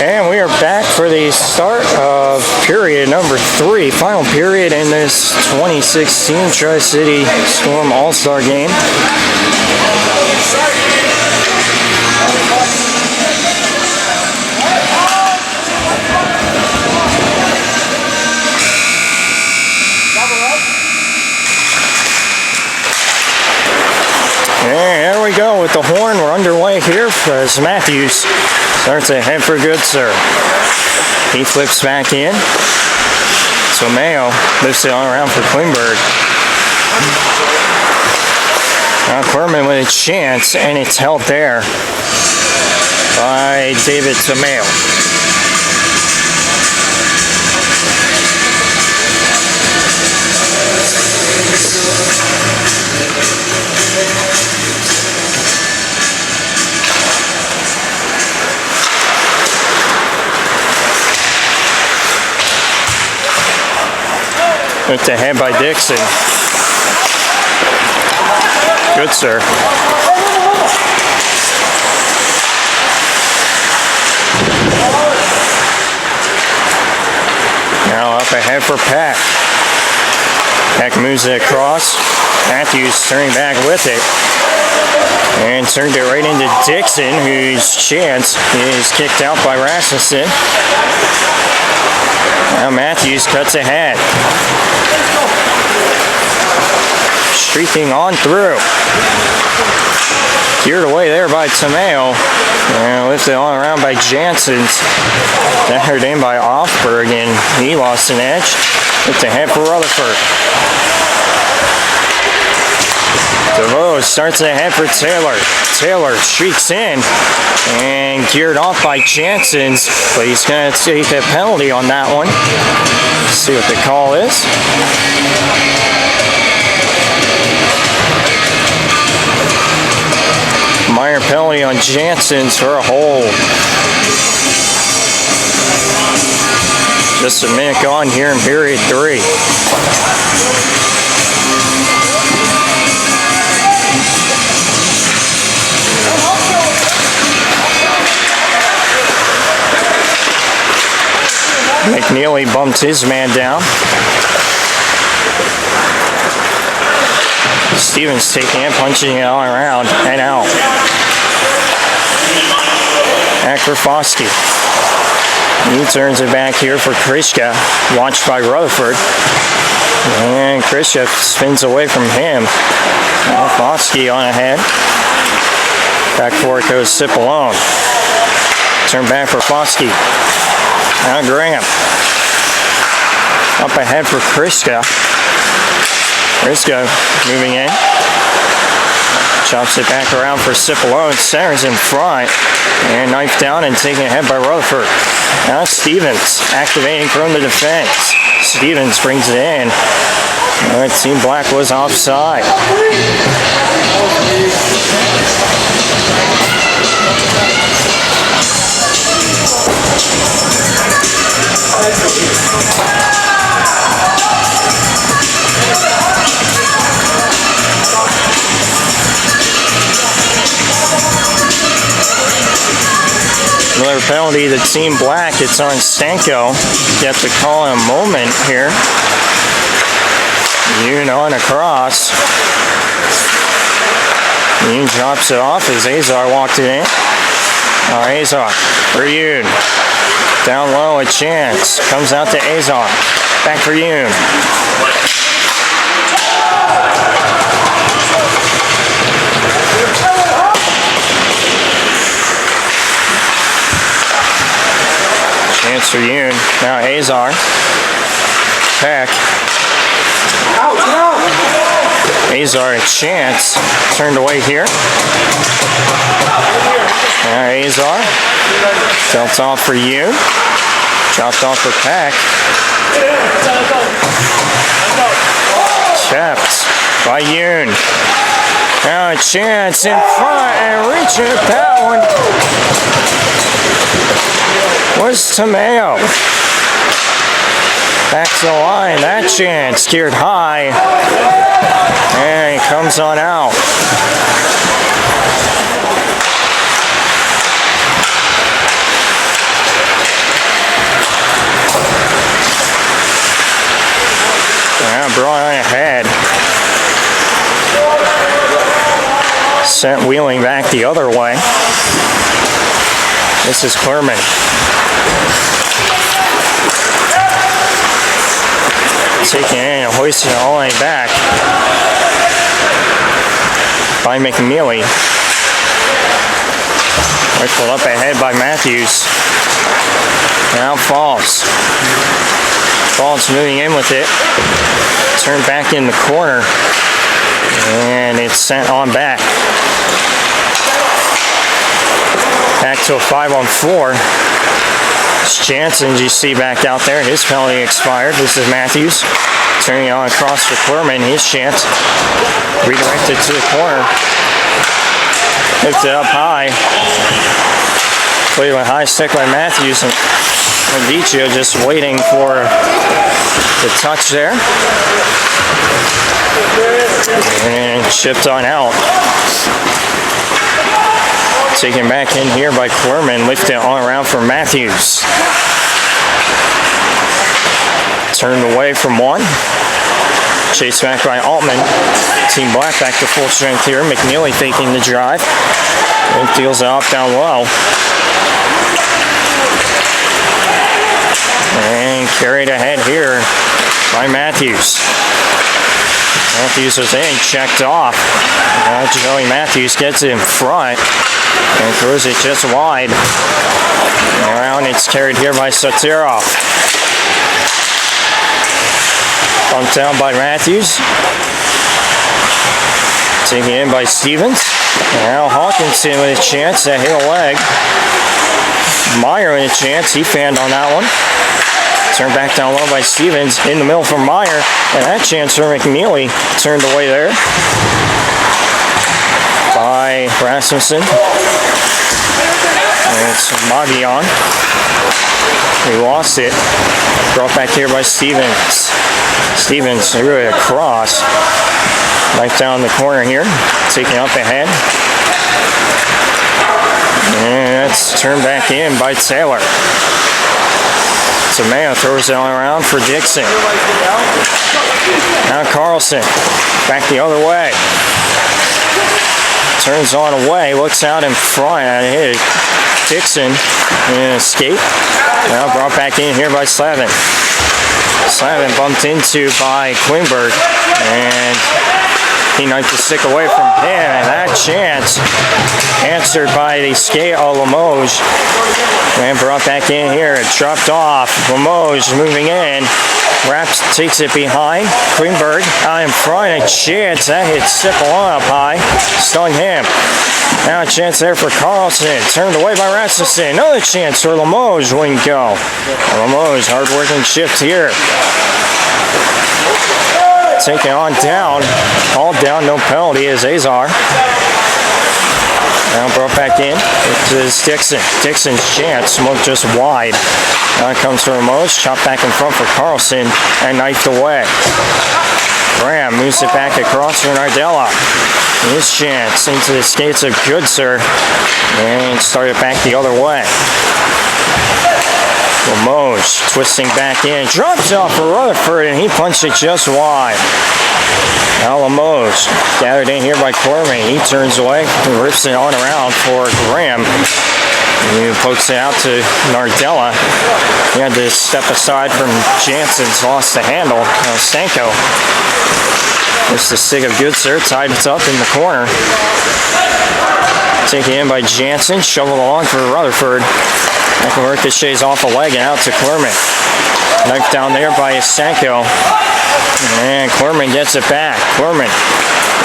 And we are back for the start of period number 3, final period in this 2016 Tri-City Storm All-Star game. And there we go with the horn. We're underway here as Matthews starts ahead for good, sir. He flips back in. So Mayo lifts it on around for Klingberg. Now Querman with a chance, and it's held there by David Tomeo. Looked ahead by Dixon. Good, sir. Now up ahead for Peck. Peck moves it across. Matthews turning back with it. And turned it right into Dixon, whose chance is kicked out by Rasmussen. Now Matthews cuts ahead. Streaking on through. Geared away there by Tomeo. And lifted on around by Janssens. Netted in by Offberg, and he lost an edge. Looked ahead for Rutherford. DeVoe starts ahead for Taylor. Taylor streaks in and geared off by Janssens, but he's going to take a penalty on that one. Let's see what the call is. Minor penalty on Janssens for a hold. Just a minute gone here in period 3. McNeely bumped his man down. Stevens taking it, punching it all around and out. Back for Foskey. He turns it back here for Krishka, watched by Rutherford. And Krishka spins away from him. Now Foskey on ahead. Back for it goes Cipollone. Turn back for Foskey. Now Graham. Up ahead for Krishka. Krishka moving in. Chops it back around for Cipollone. Centers in front. And knifed down and taken ahead by Rutherford. Now Stevens activating from the defense. Stevens brings it in. It seemed Black was offside. Another penalty to Team Black. It's on Stanko. Get the call in a moment here. Yoon on across. Yoon drops it off as Azar walked it in. Azar for Yoon. Down low, a chance. Comes out to Azar. Back for Yoon. Chance for Yoon. Now Azar. Peck. Azar a chance. Turned away here. Now Azar. Dealt off for Yoon. Dropped off for Peck. Kept by Yoon. Now a chance in front and reaching that one was Tomeo. Back to the line. That chance steered high. And he comes on out. sent wheeling back the other way. This is Clerman. Taking it and hoisting it all the way back by McNeely. Rifled up ahead by Matthews. Now Falls. Falls moving in with it. Turned back in the corner. And it's sent on back. Back to a 5-on-4. It's Jansen, you see back out there. His penalty expired. This is Matthews. Turning it on across for Clerman. His chance. Redirected to the corner. Lifted up high. Cleveland high stick by Matthews. And Vicio just waiting for the touch there. And shipped on out. Taken back in here by Clerman. Lifted on around for Matthews. Turned away from one. Chased back by Altman. Team Black back to full strength here. McNeely faking the drive. And deals it off down low. And carried ahead here by Matthews. Matthews was in, checked off. Now Joey Matthews gets it in front and throws it just wide. Around, it's carried here by Soterov. Bumped down by Matthews. Taken in by Stevens. Now Hawkinson with a chance to hit a leg. Meyer with a chance. He fanned on that one. Turned back down low by Stevens. In the middle for Meyer. And that chance for McNeely. Turned away there by Rasmussen. And it's Magion. He lost it. Brought back here by Stevens. Stevens threw it across. Knife down the corner here. Taking up ahead. And that's turned back in by Taylor. Mayo throws it all around for Dixon. Now Carlson. Back the other way. Turns on away. Looks out in front. Hit Dixon. And escape. Now brought back in here by Slavin. Slavin bumped into by Klingberg. And he knifed the stick away from him, and that chance answered by the skate of Limoges. And brought back in here, dropped off. Limoges moving in. Raps takes it behind. Klingberg out in front, a chance. That hit Cipollone up high. Stung him. Now a chance there for Carlson. Turned away by Rasmussen. Another chance for Limoges. Wouldn't go. Limoges, hard working shift here. Taken on down. Called down, no penalty is Azar. Now brought back in. This is Dixon. Dixon's chance. Smoke just wide. Now it comes for Limoges. Chopped back in front for Carlson. And knifed away. Graham moves it back across for Nardella. His chance into the skates of Goodser. And started back the other way. Limoges twisting back in, drops off for Rutherford, and he punched it just wide. Now Limoges gathered in here by Cormier. He turns away and rips it on around for Graham. He pokes it out to Nardella. He had to step aside from Jansen's, lost the handle. Stanko. There's the stick of Goodser, tied it up in the corner. Taken in by Jansen, shoveled along for Rutherford. That ricochets off a leg and out to Clerman. Knife down there by Stanko. And Clerman gets it back. Clerman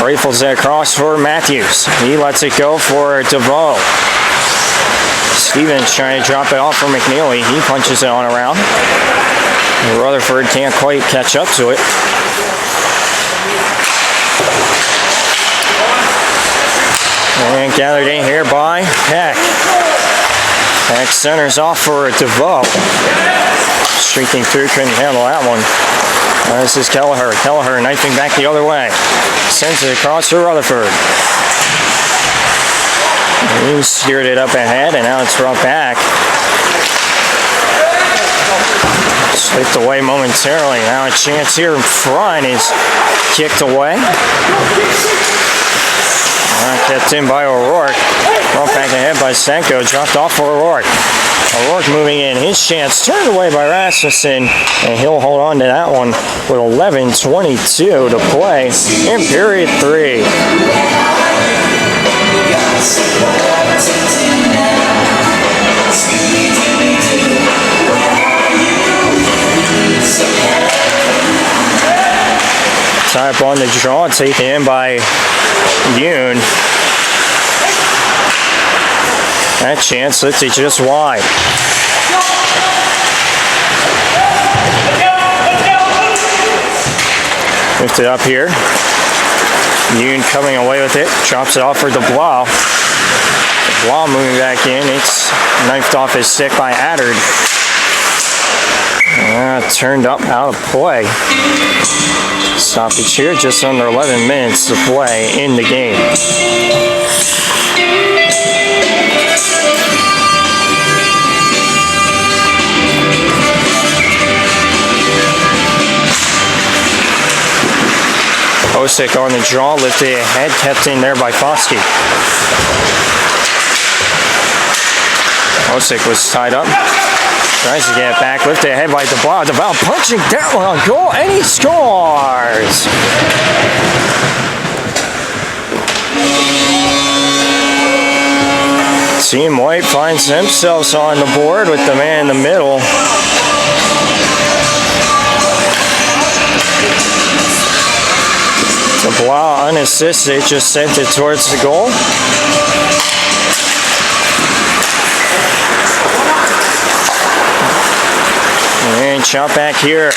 rifles it across for Matthews. He lets it go for DeVoe. Stevens trying to drop it off for McNeely. He punches it on around. Rutherford can't quite catch up to it. And gathered in here by Peck. Peck centers off for DeVoe. Streaking through, couldn't handle that one. This is Kelleher. Kelleher knifing back the other way. Sends it across for Rutherford. He steered it up ahead, and now it's brought back. Slipped away momentarily. Now a chance here in front is kicked away. Kept in by O'Rourke. Brought back ahead by Senko. Dropped off for O'Rourke. O'Rourke moving in. His chance turned away by Rasmussen. And he'll hold on to that one with 11:22 to play in period 3. Tie up on the draw, taken in by Yoon. That chance lifted just wide. Lifted up here. Yoon coming away with it. Drops it off for DeBlau. DeBlau moving back in. It's knifed off his stick by Addard. Turned up out of play. Stoppage here, just under 11 minutes to play in the game. Osik on the draw, lifted ahead, kept in there by Foskey. Osik was tied up. Tries to get it back, lifted ahead by DeBlau. DeBlau punching that one on goal, and he scores! Team White finds themselves on the board with the man in the middle. DeBlau unassisted, just sent it towards the goal. And shot back here,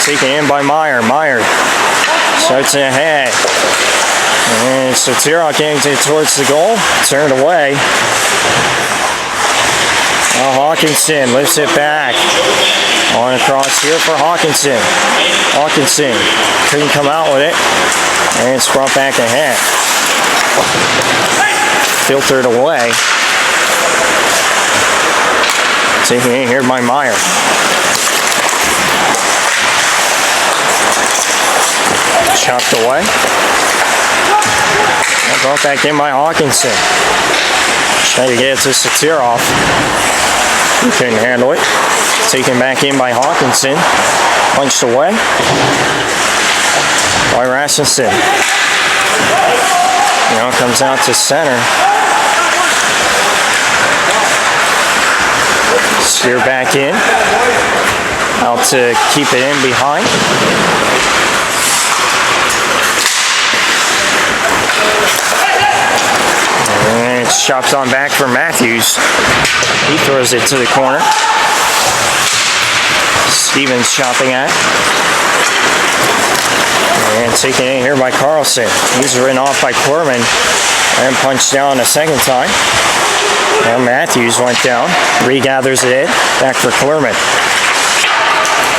taken in by Meyer. Meyer starts it ahead. And Sotirok getting it towards the goal, turned away. Now Hawkinson lifts it back. On across here for Hawkinson. Hawkinson couldn't come out with it. And it's brought back ahead. Filtered away. Taken in here by Meyer. Chopped away. Brought back in by Hawkinson. Trying to get it to Sotirov. He couldn't handle it. Taken back in by Hawkinson. Punched away by Rasmussen. Now comes out to center. Steer back in. Out to keep it in behind. And it's chopped on back for Matthews. He throws it to the corner. Stevens chopping at. And taken in here by Carlson. He's ridden off by Corman and punched down a second time. Now Matthews went down. Regathers it in. Back for Clerman.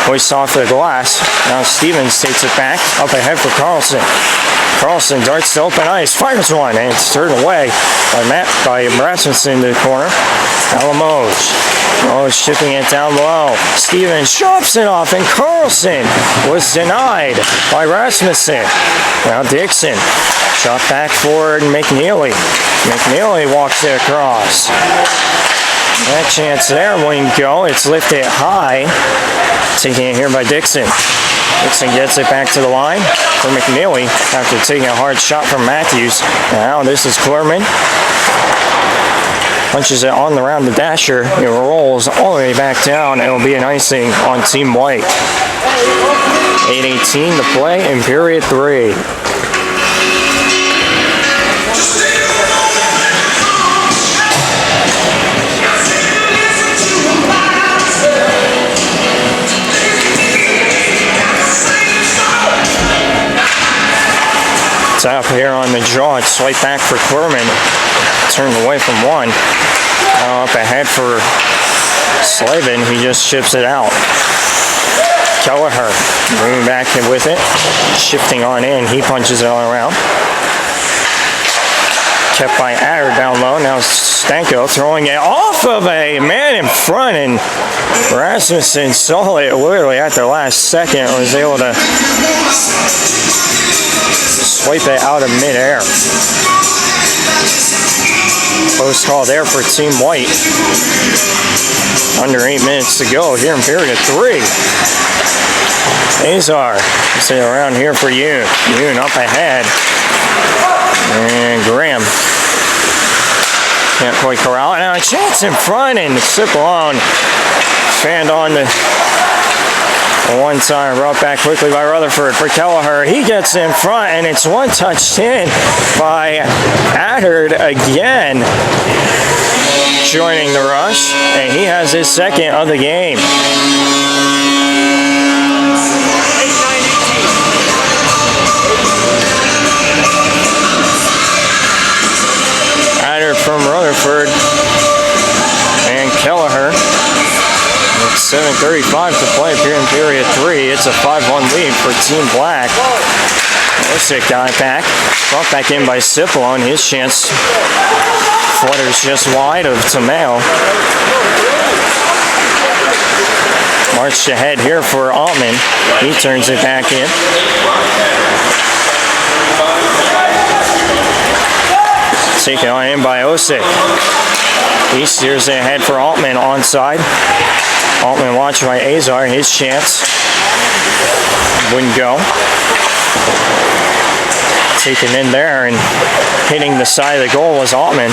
Hoists off the glass. Now Stevens takes it back. Up ahead for Carlson. Carlson darts to open ice. Fires one. And it's turned away by Rasmussen to the corner. Alamoj. Oh, shipping it down low. Stevens chops it off, and Carlson was denied by Rasmussen. Now Dixon. Shot back for McNeely. McNeely walks it across. That chance there wouldn't go. It's lifted high. Taking it here by Dixon. Dixon gets it back to the line for McNeely after taking a hard shot from Matthews. Now this is Clerman. Punches it on the round the dasher. It rolls all the way back down. It'll be an icing on Team White. 8:18 to play in period 3. It's up here on the draw. It's swipe back for Clerman. Turned away from one. Now up ahead for Slavin. He just ships it out. Kelleher moving back with it. Shifting on in. He punches it all around. Kept by Adder down low. Now Stanko throwing it off of a man in front, and Rasmussen saw it literally at the last second and was able to swipe it out of midair. Close call there for Team White. Under 8 minutes to go here in period 3. Azar, stay around here for you. Yoon up ahead. And Graham can't quite corral it. Now a chance in front, and Cipollone fanned on the one time, brought back quickly by Rutherford for Kelleher. He gets in front, and it's one touched in by Adard again, joining the rush, and he has his second of the game. Adard from Rutherford and Kelleher. 7:35 to play here in period 3. It's a 5-1 lead for Team Black. Osik got it back. Brought back in by Cipollone. His chance flutters just wide of Tameo. Marched ahead here for Altman. He turns it back in. Taken on in by Osik. He steers it ahead for Altman onside. Altman watched by Azar. His chance wouldn't go. Taken in there and hitting the side of the goal was Altman.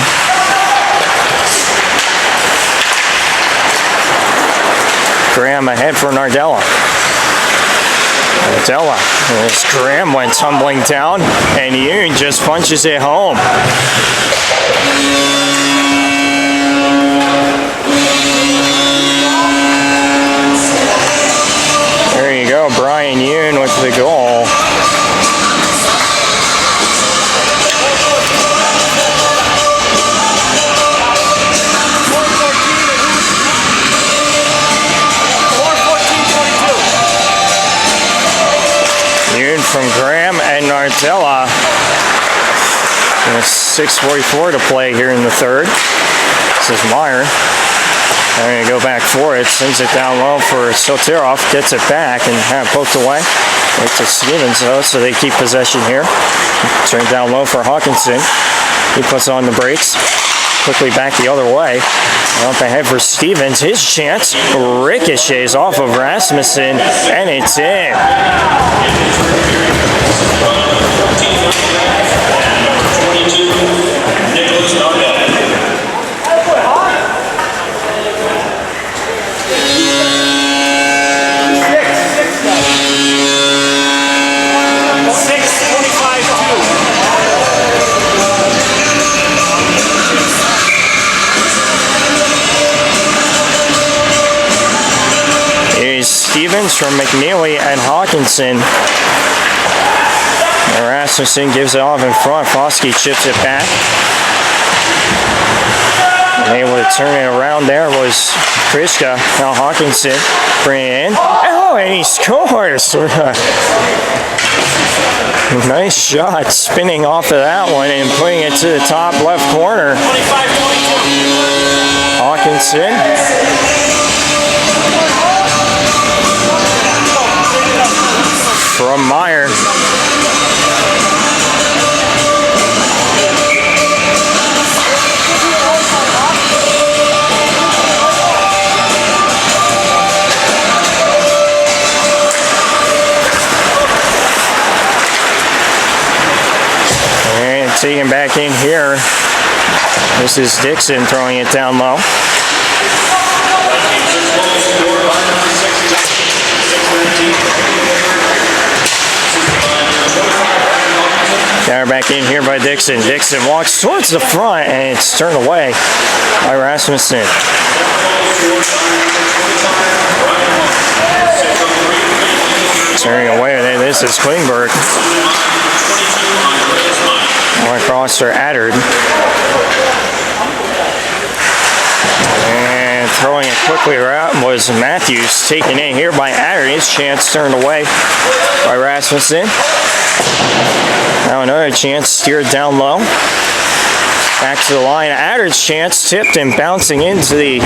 Graham ahead for Nardella. Nardella, as Graham went tumbling down, and Yoon just punches it home. There you go, Brian Yoon with the goal. Yoon from Graham and Nardella. And it's 6:44 to play here in the third. This is Meyer. They're going to go back for it. Sends it down low for Soterov. Gets it back and poked away. Right to Stevens, though, so they keep possession here. Turn down low for Hawkinson. He puts on the brakes. Quickly back the other way. Up ahead for Stevens. His chance ricochets off of Rasmussen, and it's in. Stevens from McNeely and Hawkinson. And Rasmussen gives it off in front. Foskey chips it back. And able to turn it around there was Krishka. Now Hawkinson bring it in. Oh, and he scores! Nice shot spinning off of that one and putting it to the top left corner. Hawkinson. From Meyer. And taking back in here. This is Dixon throwing it down low. Got her back in here by Dixon. Dixon walks towards the front, and it's turned away by Rasmussen. Turning away, and this is Klingberg. Across for Adard. And throwing it quickly around was Matthews. Taken in here by Adard. His chance turned away by Rasmussen. Now another chance steered down low. Back to the line. Adard's chance tipped and bouncing into the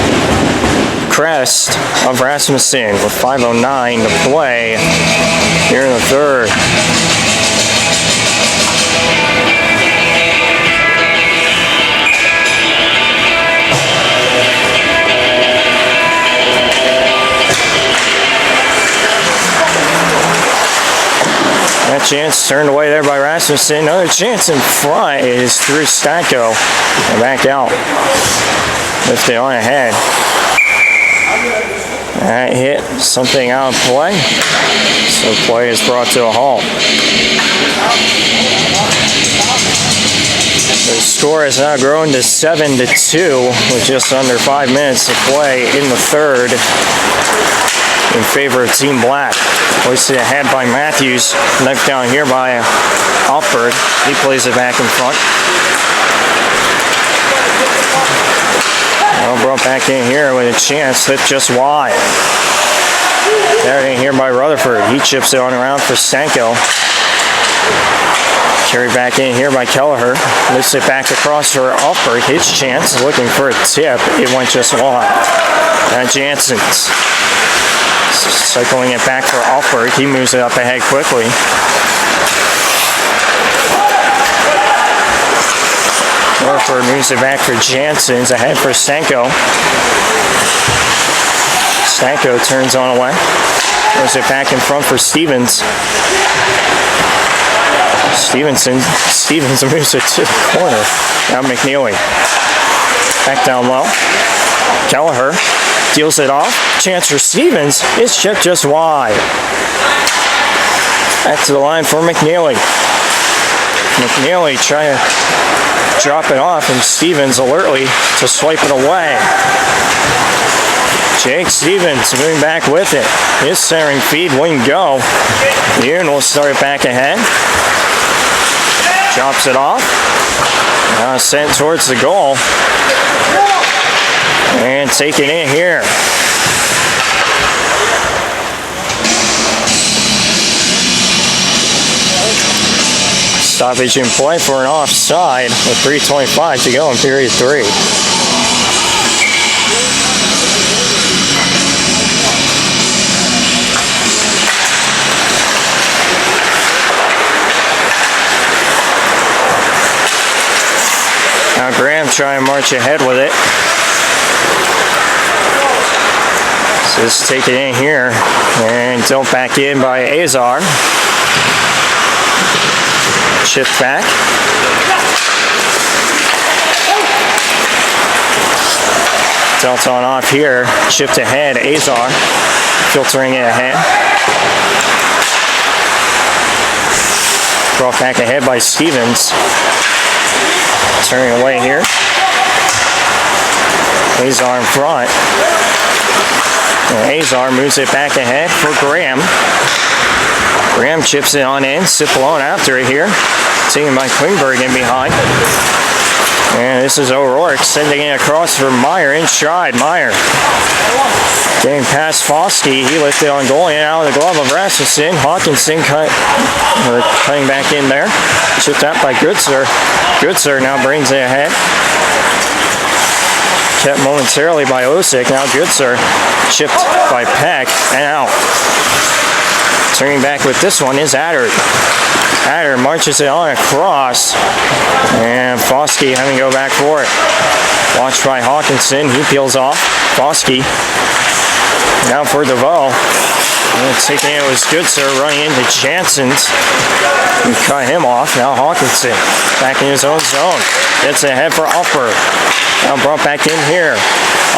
crest of Rasmussen with 5:09 to play here in the third. chance turned away there by Rasmussen. Another chance in front is through Stanko. And back out. Lifted on ahead. That hit something out of play. So play is brought to a halt. The score has now grown to 7-2 with just under 5 minutes to play in the third in favor of Team Black. Hoisted ahead by Matthews. Knifed down here by Alford. He plays it back in front. Now brought back in here with a chance. Hit just wide. There in here by Rutherford. He chips it on around for Stanko. Carried back in here by Kelleher. Lifts it back across for Alford. His chance. Looking for a tip. It went just wide. Now Jansen's cycling it back for Alford. He moves it up ahead quickly. Rutherford moves it back for Jansen's. Ahead for Stanko. Stanko turns on away. Moves it back in front for Stevens. Stevens moves it to the corner. Now McNeely. Back down low. Kelleher deals it off. Chance for Stevens. It's chipped just wide. Back to the line for McNeely. McNeely trying to drop it off, and Stevens alertly to swipe it away. Jake Stevens moving back with it. His centering feed wouldn't go. Ian will start it back ahead. Drops it off. Now sent towards the goal. And taking it here. Stoppage in play for an offside with 3:25 to go in period 3. Now Graham trying to march ahead with it. So just take it in here and dealt back in by Azar. Chip back. Dealt on off here. Chipped ahead. Azar filtering it ahead. Brought back ahead by Stevens. Turning away here. Azar in front. And Azar moves it back ahead for Graham. Graham chips it on in. Cipollone after it here. Taken by Klingberg in behind. And this is O'Rourke sending it across for Meyer in stride. Meyer getting past Foskey. He lifted on goal and out of the glove of Rasmussen. Hawkinson cutting back in there. Chipped out by Goodser. Goodser now brings it ahead. Kept momentarily by Osik. Now Goodser chipped by Peck and out. Turning back with this one is Adder. Adder marches it on across. And Foskey having to go back for it. Watched by Hawkinson. He peels off. Foskey. Now for DeVoe. And taking it was Goodser running into Jansen's. We cut him off. Now Hawkinson back in his own zone. Gets ahead for Alford. Now brought back in here.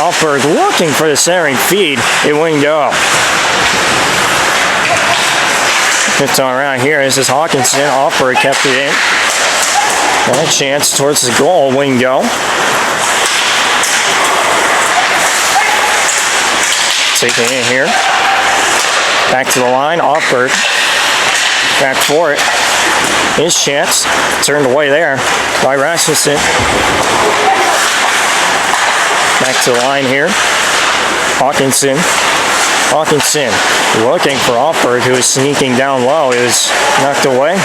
Alford looking for the centering feed. It wouldn't go. It's on around here. This is Hawkinson. Alford kept it in. And a chance towards the goal. Wouldn't go. Taking it in here. Back to the line. Alford. Back for it. His chance. Turned away there by Rasmussen. Back to the line here. Hawkinson. Hawkinson looking for Alford, who is sneaking down low. He was knocked away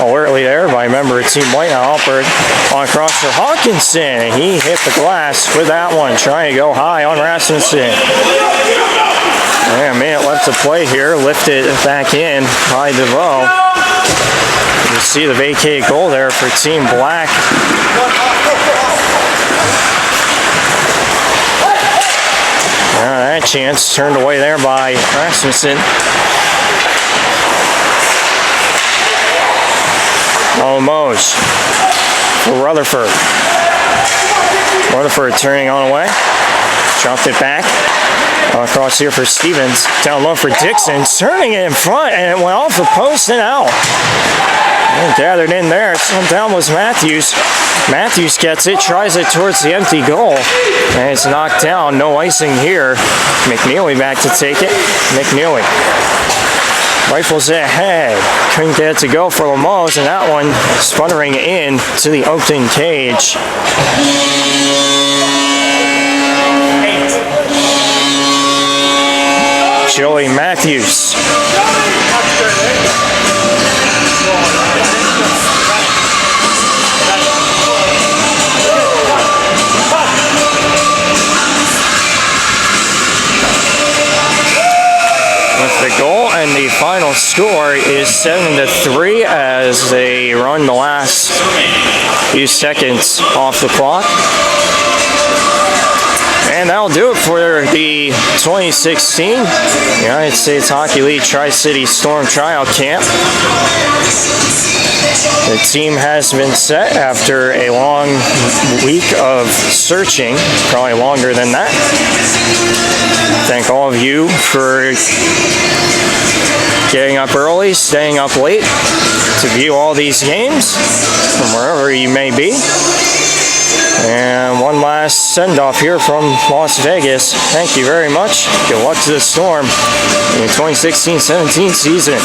alertly there by a member of Team White. Now Alford on across for Hawkinson. He hit the glass with that one, trying to go high on Rasmussen. And a minute left to play here. Lifted back in by DeVoe. You see the vacated goal there for Team Black. That chance turned away there by Rasmussen. Mose for Rutherford. Rutherford turning on away. Dropped it back. Across here for Stevens. Down low for Dixon. Turning it in front, and it went off the post and out. And gathered in there. Down was Matthews. Matthews gets it, tries it towards the empty goal. And it's knocked down. No icing here. McNeely back to take it. McNeely rifles it ahead. Couldn't get it to go for Lemos, and that one sputtering in to the open cage. Joey Matthews. With the goal, and the final score is 7-3 as they run the last few seconds off the clock. And that'll do it for the 2016 United States Hockey League Tri-City Storm Tryout Camp. The team has been set after a long week of searching, probably longer than that. Thank all of you for getting up early, staying up late to view all these games from wherever you may be. And one last send-off here from Las Vegas. Thank you very much. Good luck to the Storm in the 2016-17 season.